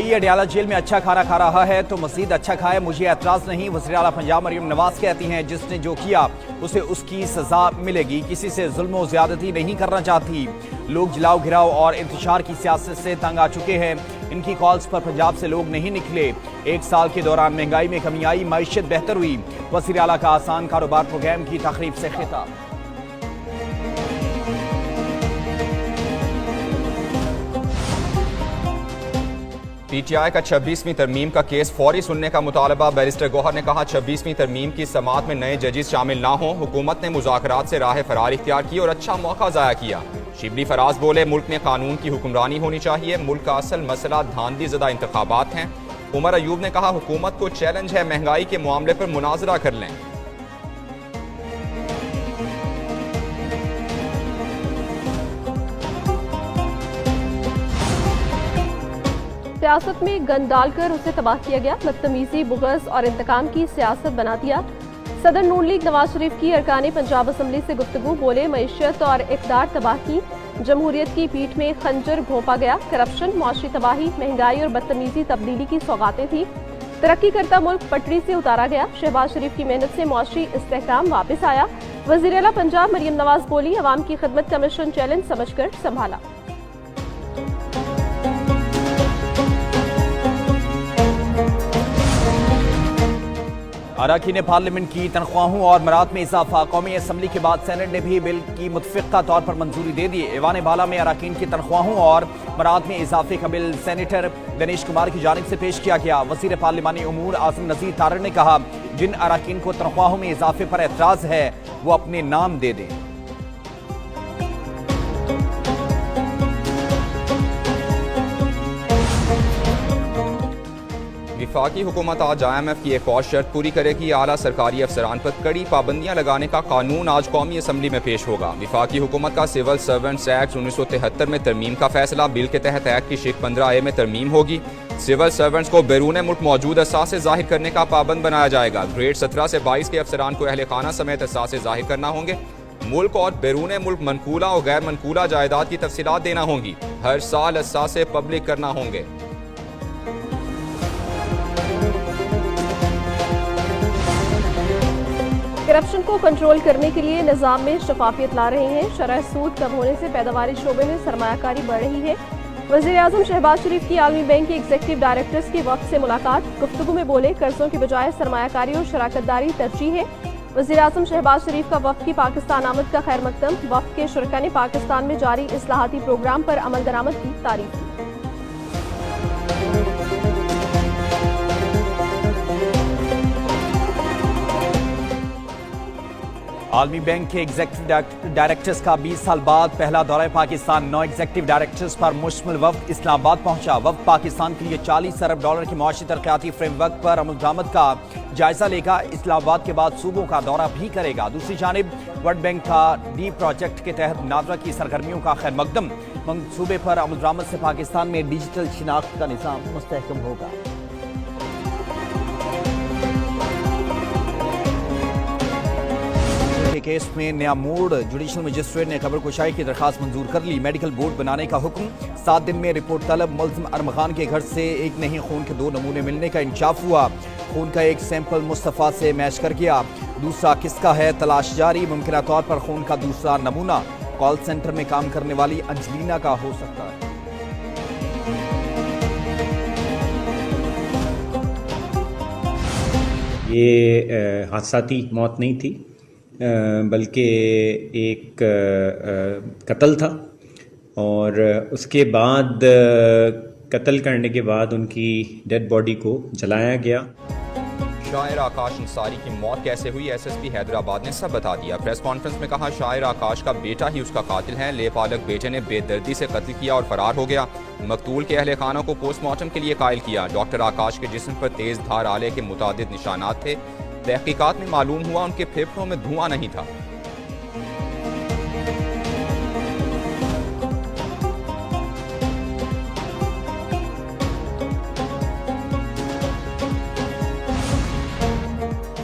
UAE Adiala jail में अच्छा खाना खा रहा है तो मजीद अच्छा खाए, मुझे एतराज नहीं। वज़ीर आला पंजाब मरियम नवाज कहती हैं जिसने जो किया उसे उसकी सजा मिलेगी, किसी से जुल्म और ज्यादती नहीं करना चाहती। लोग जलाओ घिराव और इंतशार की सियासत से तंग आ चुके हैं। इनकी कॉल्स पर पंजाब से लोग नहीं निकले। एक साल के दौरान महंगाई में कमी आई, मईशत बेहतर हुई। वज़ीर आला का आसान कारोबार प्रोग्राम की तकरीब से खिताब। पीटीआई का 26वीं तरमीम का केस फौरी सुनने का मुतालबा। बैरिस्टर गौहर ने कहा 26वीं तरमीम की समाअत में नए जजेस शामिल ना हों। हुकूमत ने मुज़ाकरात से राह फरार इख्तियार की और अच्छा मौका ज़ाया किया। शिबली फराज बोले मुल्क में कानून की हुक्मरानी होनी चाहिए, मुल्क का असल मसला धांधली ज़दा इंतखाबात हैं। उमर अयूब ने कहा हुकूमत को चैलेंज है, महंगाई के मामले पर मुनाजरा कर लें। सियासत में गन डालकर उसे तबाह किया गया, बदतमीजी, बुग़्ज़ और इंतकाम की सियासत बना दिया। सदर नून लीग नवाज शरीफ की अरकान पंजाब असम्बली से गुफ्तगू, बोले मईशत और इक़्तिदार तबाह की, जमहूरियत की पीठ में खंजर घोंपा गया। करप्शन, मुआशी तबाही, महंगाई और बदतमीजी तब्दीली की सौगातें थी। तरक्की करता मुल्क पटरी से उतारा गया। शहबाज शरीफ की मेहनत से मुआशी इस्तेहकाम वापस आया। वज़ीर आला पंजाब मरियम नवाज बोली अवाम की खिदमत का मिशन चैलेंज समझकर संभाला। अरकान पार्लियामेंट की तनख्वाहों और मराद में इजाफा। कौमी असम्बली के बाद सेनेट ने भी बिल की मुतफ़िक़ा तौर पर मंजूरी दे दी। ऐवान बाला में अरकान की तनख्वाहों और मराद में इजाफे का बिल सेनेटर दिनेश कुमार की जानिब से पेश किया गया। वज़ीर पार्लिमानी उमूर आज़म नज़ीर तारड़ ने कहा जिन अरकान को तनख्वाहों में इजाफे पर एतराज़ है वो अपने नाम दे दें। वफाकी हुकूमत आज IMF की एक और शर्त पूरी करेगी। आला सरकारी अफसरान पर कड़ी पाबंदियां लगाने का कानून आज कौमी असम्बली में पेश होगा। वफाकी हुकूमत का सिविल सर्वेंट्स एक्ट 1973 में तरमीम का फैसला। बिल के तहत एक्ट की शिक 15A में तरमीम होगी। सिविल सर्वेंट्स को बैरून मुल्क मौजूद असासे जाहिर करने का पाबंद बनाया जाएगा। ग्रेड 17 से 22 के अफसरान को अहल खाना समेत असासे जाहिर करना होंगे। मुल्क और बैरून मुल्क मनकूला और गैर मनकूला जायदाद की तफसीलात देना होंगी। हर साल असासे पब्लिक करना होंगे। करप्शन को कंट्रोल करने के लिए निज़ाम में शफाफियत ला रहे हैं। शरह सूद कम होने से पैदावारी शोबे में सरमायाकारी बढ़ रही है। वज़ीर आज़म शहबाज शरीफ की आलमी बैंक के एग्जीक्यूटिव डायरेक्टर्स के वक्त से मुलाकात। गुफ्तगू में बोले कर्जों के बजाय सरमायाकारी और शराकतदारी तरजीह है। वज़ीर आज़म शहबाज शरीफ का वफ़द की पाकिस्तान आमद का खैर मकदम। वफ़द के शुरका ने पाकिस्तान में जारी इस्लाहाती प्रोग्राम पर अमल दरामद की तारीफ की। आलमी बैंक के एग्जीक्यूटिव डायरेक्टर्स का 20 साल बाद पहला दौरा पाकिस्तान। 9 एग्जीक्यूटिव डायरेक्टर्स पर मुश्तमिल वफ़द इस्लामाबाद पहुंचा। वफ़द पाकिस्तान के लिए $40 अरब के मुआशी तरक्याती फ्रेमवर्क पर अमल दरामद का जायजा लेगा। इस्लामाबाद के बाद सूबों का दौरा भी करेगा। दूसरी जानिब वर्ल्ड बैंक का डी प्रोजेक्ट के तहत नादरा की सरगर्मियों का खैर मकदम। मंसूबे पर अमल दरामद से पाकिस्तान में डिजिटल शिनाख्त का निज़ाम मुस्तहकम होगा। के केस में नया मोड़। जुडिशल मजिस्ट्रेट ने खबर कुशाई की दरखास्त मंजूर कर ली। मेडिकल बोर्ड बनाने का हुक्म। 7 दिन में रिपोर्ट तलब। मुल्ज़िम अरमखान के घर से एक नहीं खून के 2 नमूने मिलने का इंकशाफ हुआ। खून का एक सैंपल मुस्तफ़ा से मैच कर गया, दूसरा किसका है तलाश जारी। मुमकिन तौर पर खून का दूसरा नमूना कॉल सेंटर में काम करने वाली अंजलीना का हो सकता है। ये हादसाती मौत नहीं थी, बल्कि एक कत्ल था और उसके बाद कत्ल करने के बाद उनकी डेड बॉडी को जलाया गया। शायर आकाश अंसारी की मौत कैसे हुई, SSP हैदराबाद ने सब बता दिया। प्रेस कॉन्फ्रेंस में कहा शायर आकाश का बेटा ही उसका कातिल है। लेपालक बेटे ने बेदर्दी से कत्ल किया और फरार हो गया। मकतूल के अहले खानों को पोस्टमार्टम के लिए कायल किया। डॉक्टर आकाश के जिस्म पर तेज धार आले के मुतादिद निशानात थे। तहकीकात में मालूम हुआ उनके फेफड़ों में धुआं नहीं था।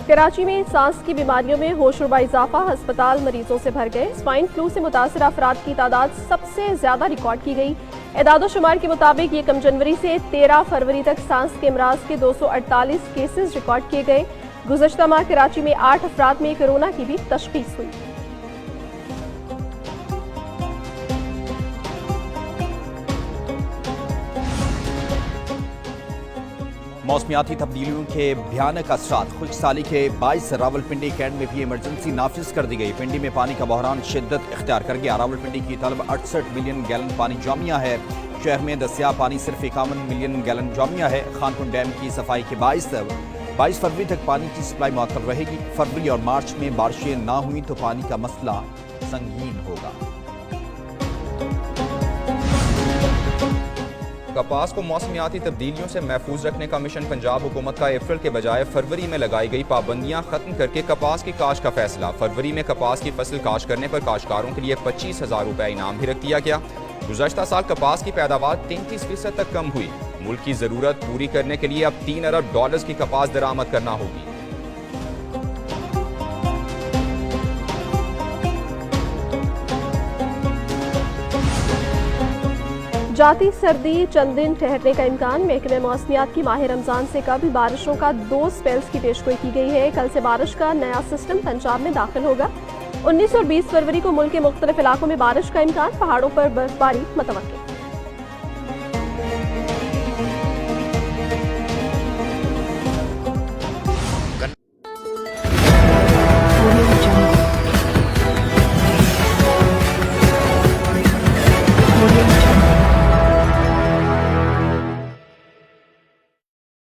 कराची में सांस की बीमारियों में होशरुबा इजाफा। अस्पताल मरीजों से भर गए। स्वाइन फ्लू से मुतासर अफराद की तादाद सबसे ज्यादा रिकॉर्ड की गई। एदाद-ओ-शुमार के मुताबिक ये कम जनवरी से 13 फरवरी तक सांस के अमराज के 248 केसेस रिकॉर्ड किए गए। गुज़श्ता माह कराची में 8 अफराद में कोरोना की भी तशख़ीस हुई। मौसमियाती तब्दीलियों के भयानक असरात। खुशसाली के 22 रावलपिंडी कैंट में भी इमरजेंसी नाफिज कर दी गई। पिंडी में पानी का बहरान शिद्दत इख्तियार कर गया। रावलपिंडी की तलब 68 मिलियन गैलन पानी जामिया है। शहर में दस्तियाब पानी सिर्फ 51 मिलियन गैलन जामिया है। खानपुर डैम की सफाई के 22 फरवरी तक पानी की सप्लाई मुअत्तल रहेगी। फरवरी और मार्च में बारिशें ना हुई तो पानी का मसला संगीन होगा। कपास को मौसमियाती तब्दीलियों से महफूज रखने का मिशन पंजाब हुकूमत का अप्रैल के बजाय फरवरी में लगाई गई पाबंदियां खत्म करके कपास की काश्त का फैसला। फरवरी में कपास की फसल काश्त करने पर काश्तकारों के लिए 25,000 रुपये इनाम भी रख दिया गया। गुज़श्ता साल कपास की पैदावार 33% तक कम हुई। मुल्क की ज़रूरत पूरी करने के लिए अब $3 अरब की कपास दरामद करना होगी। जाती सर्दी चंद दिन ठहरने का इम्कान। महकमे मौसमियात की माह रमजान से कभी बारिशों का 2 स्पेल्स की पेशगोई की गई है। कल से बारिश का नया सिस्टम पंजाब में दाखिल होगा। 19 और 20 फरवरी को मुल्क के मुख्तलिफ इलाकों में बारिश का इम्कान। पहाड़ों पर बर्फबारी मुतवक्किल।